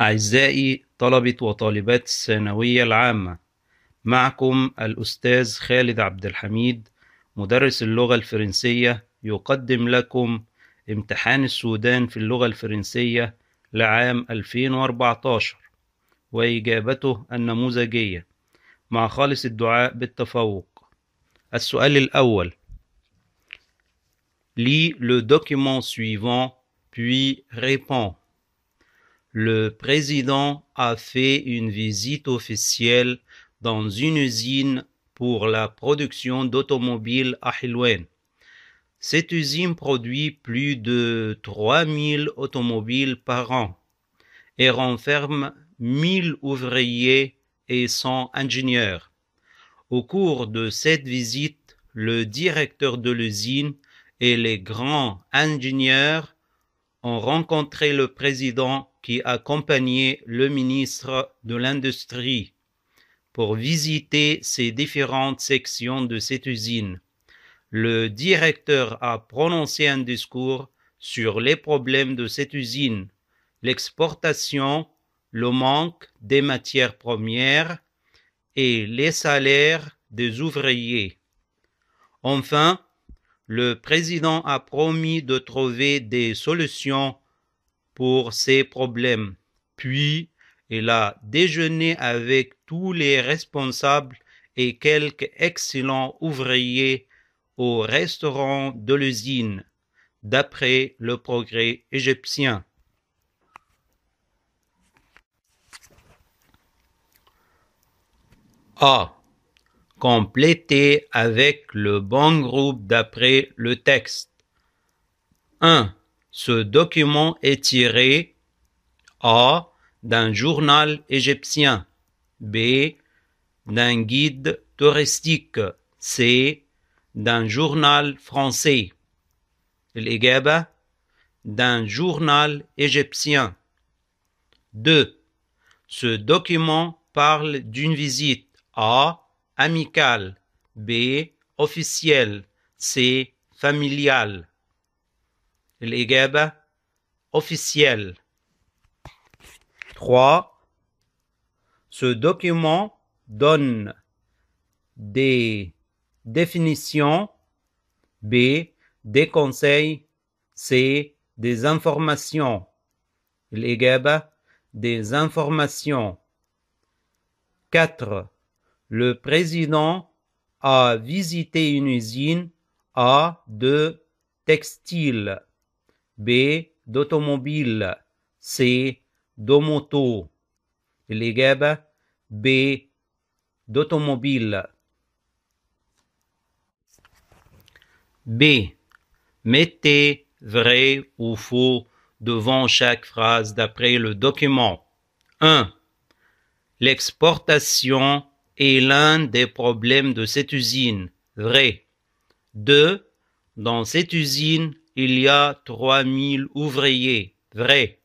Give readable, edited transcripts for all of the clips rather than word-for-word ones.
أعزائي طلبة وطالبات الثانوية العامة، معكم الأستاذ خالد عبد الحميد مدرس اللغة الفرنسية يقدم لكم امتحان السودان في اللغة الفرنسية لعام 2014 وإجابته النموذجية مع خالص الدعاء بالتفوق. السؤال الأول: Lis le document suivant puis réponds. Le président a fait une visite officielle dans une usine pour la production d'automobiles à Hilwen. Cette usine produit plus de 3000 automobiles par an et renferme 1000 ouvriers et 100 ingénieurs. Au cours de cette visite, le directeur de l'usine et les grands ingénieurs ont rencontré le président qui accompagnait le ministre de l'Industrie pour visiter ces différentes sections de cette usine. Le directeur a prononcé un discours sur les problèmes de cette usine, l'exportation, le manque des matières premières et les salaires des ouvriers. Enfin, le président a promis de trouver des solutions pour ces problèmes. Puis, il a déjeuné avec tous les responsables et quelques excellents ouvriers au restaurant de l'usine, d'après le Progrès égyptien. A. Complétez avec le bon groupe d'après le texte. 1. Ce document est tiré A. d'un journal égyptien, B. d'un guide touristique, C. d'un journal français. الإجابة d'un journal égyptien. 2. Ce document parle d'une visite A. amicale, B. officielle, C. familiale. الإجابة officielle. 3. Ce document donne des définitions, B. des conseils, C. des informations. الإجابة des informations. 4. Le président a visité une usine A. de textile, B. d'automobile, C. d'automoto. الإجابة B. d'automobile. B. Mettez vrai ou faux devant chaque phrase d'après le document. 1. L'exportation est l'un des problèmes de cette usine. Vrai. 2. Dans cette usine, il y a 3000 ouvriers. Vrai.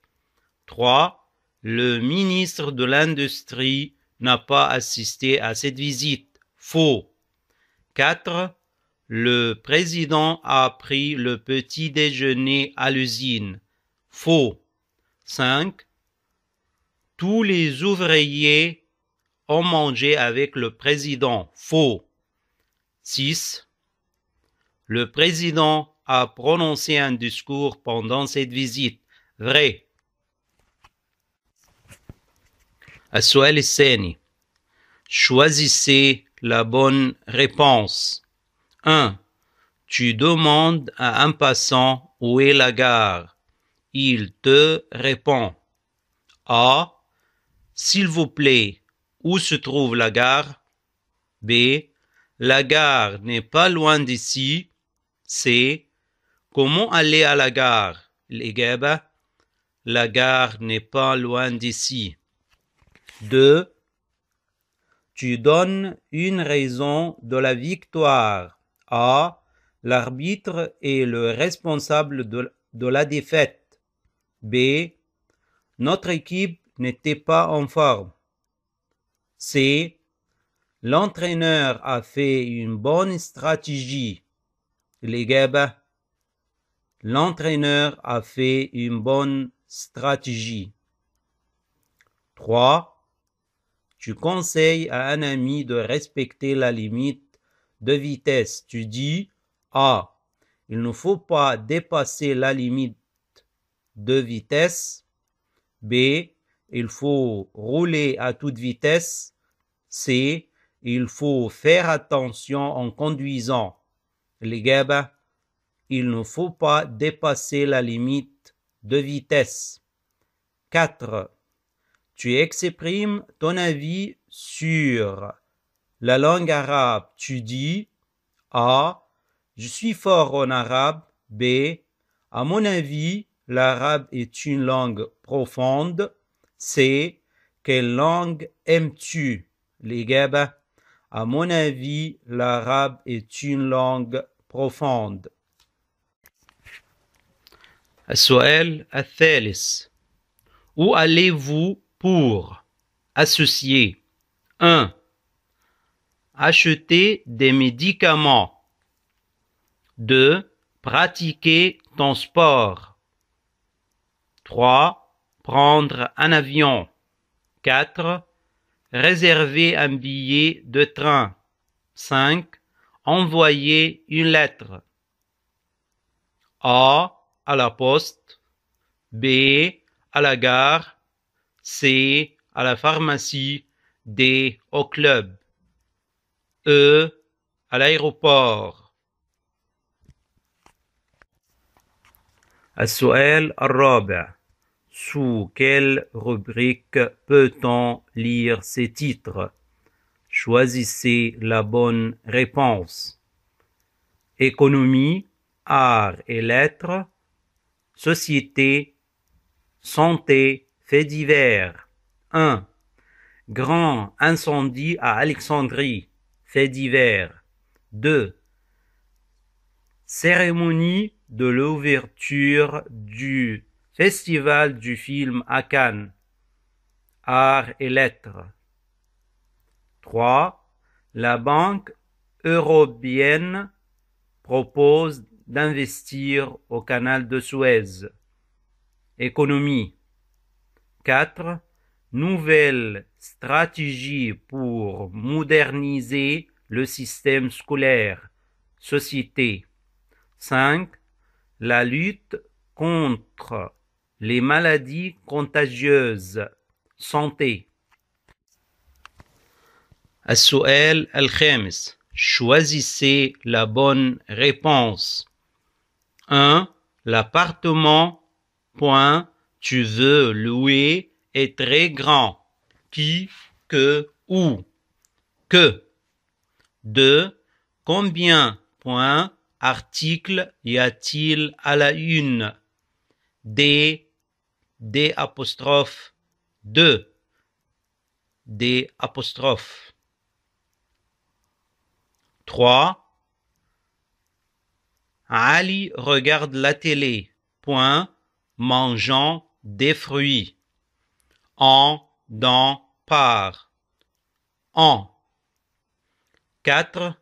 3. Le ministre de l'Industrie n'a pas assisté à cette visite. Faux. 4. Le président a pris le petit déjeuner à l'usine. Faux. 5. Tous les ouvriers ont mangé avec le président. Faux. 6. Le président a prononcé un discours pendant cette visite. Vrai. السؤال الثاني: Choisissez la bonne réponse. 1. Tu demandes à un passant où est la gare. Il te répond A. S'il vous plaît, où se trouve la gare? B. La gare n'est pas loin d'ici. C. Comment aller à la gare? الإجابة La gare n'est pas loin d'ici. 2. Tu donnes une raison de la victoire. A. L'arbitre est le responsable de la défaite. B. Notre équipe n'était pas en forme. C. L'entraîneur a fait une bonne stratégie. الإجابة L'entraîneur a fait une bonne stratégie. 3. Tu conseilles à un ami de respecter la limite de vitesse. Tu dis A. Il ne faut pas dépasser la limite de vitesse. B. Il faut rouler à toute vitesse. C. Il faut faire attention en conduisant. الإجابة il ne faut pas dépasser la limite de vitesse. 4. Tu exprimes ton avis sur la langue arabe. Tu dis A. Je suis fort en arabe. B. À mon avis, l'arabe est une langue profonde. C. Quelle langue aimes-tu? الإجابة à mon avis, l'arabe est une langue profonde. السؤال الثالث. Où allez-vous pour associer 1. Acheter des médicaments. 2. Pratiquer ton sport. 3. Prendre un avion. 4. Réserver un billet de train. 5. Envoyer une lettre. A. À la poste. B. À la gare. C. À la pharmacie. D. Au club. E. À l'aéroport. السؤال الرابع. Sous quelle rubrique peut-on lire ces titres? Choisissez la bonne réponse. Économie, arts et lettres, société, santé, faits divers. 1. Grand incendie à Alexandrie, faits divers. 2. Cérémonie de l'ouverture du Festival du film à Cannes, arts et lettres. 3. La Banque européenne propose d'investir au canal de Suez. Économie. 4. Nouvelle stratégie pour moderniser le système scolaire. Société. 5. La lutte contre les maladies contagieuses. Santé. السؤال الخامس. Choisissez la bonne réponse. 1. L'appartement, tu veux louer est très grand. Qui, que, où. Que. 2. Combien, article y a-t-il à la une? D apostrophe 2. D apostrophe. 3. Ali regarde la télé, mangeant des fruits. Dans, par. En. 4.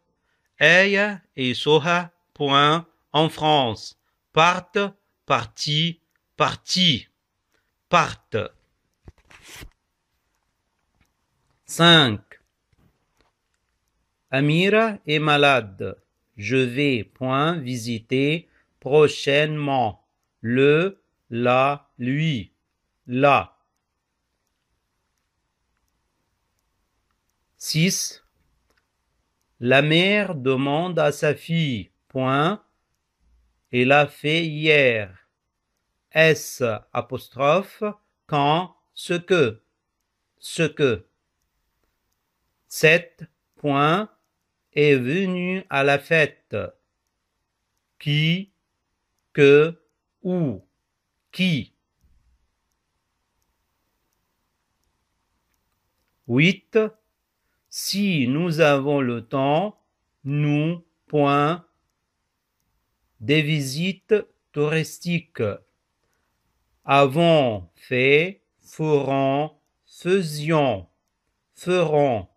Aya et Soha, en France. Partent, parti, parti. Partent. 5. Amira est malade. Je vais, visiter prochainement. Le, la, lui. La. 6. La mère demande à sa fille, elle a fait hier. S apostrophe, quand, ce que. 7. Est venu à la fête. Qui, que, où. Qui. 8. Si nous avons le temps, nous, des visites touristiques. Avons fait, ferons, faisions, feront.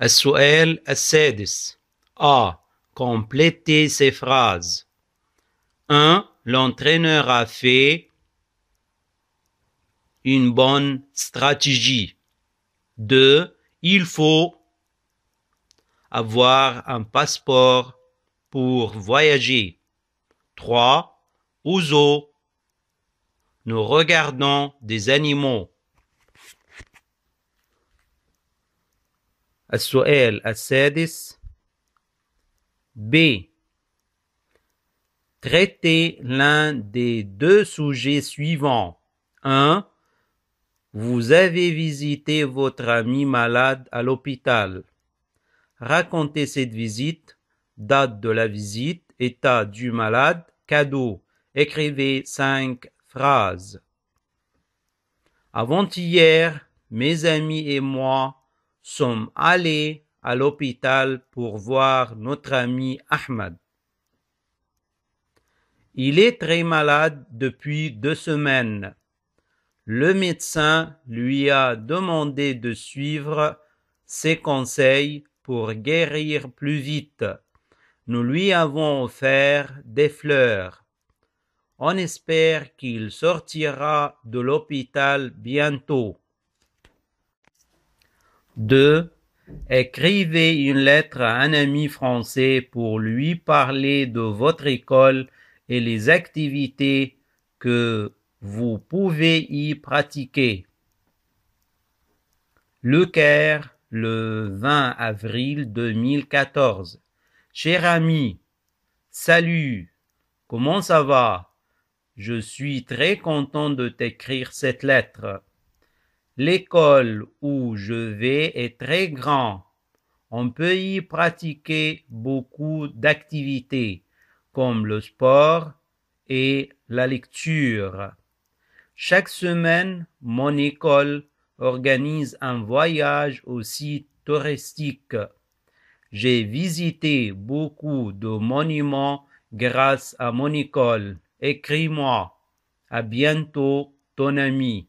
السؤال السادس. A. Complétez ces phrases. 1. L'entraîneur a fait une bonne stratégie. 2. Il faut avoir un passeport pour voyager. 3. Au zoo, nous regardons des animaux. السؤال السادس B. Traitez l'un des deux sujets suivants. 1. Vous avez visité votre ami malade à l'hôpital. Racontez cette visite, date de la visite, état du malade, cadeau. Écrivez 5 phrases. Avant-hier, mes amis et moi sommes allés à l'hôpital pour voir notre ami Ahmed. Il est très malade depuis 2 semaines. Le médecin lui a demandé de suivre ses conseils pour guérir plus vite. Nous lui avons offert des fleurs. On espère qu'il sortira de l'hôpital bientôt. 2. Écrivez une lettre à un ami français pour lui parler de votre école et les activités que vous pouvez y pratiquer. Le Caire, le 20 avril 2014. Cher ami, salut, comment ça va? Je suis très content de t'écrire cette lettre. L'école où je vais est très grande. On peut y pratiquer beaucoup d'activités, comme le sport et la lecture. Chaque semaine, mon école organise un voyage au site touristique. J'ai visité beaucoup de monuments grâce à mon école. Écris-moi. À bientôt, ton ami.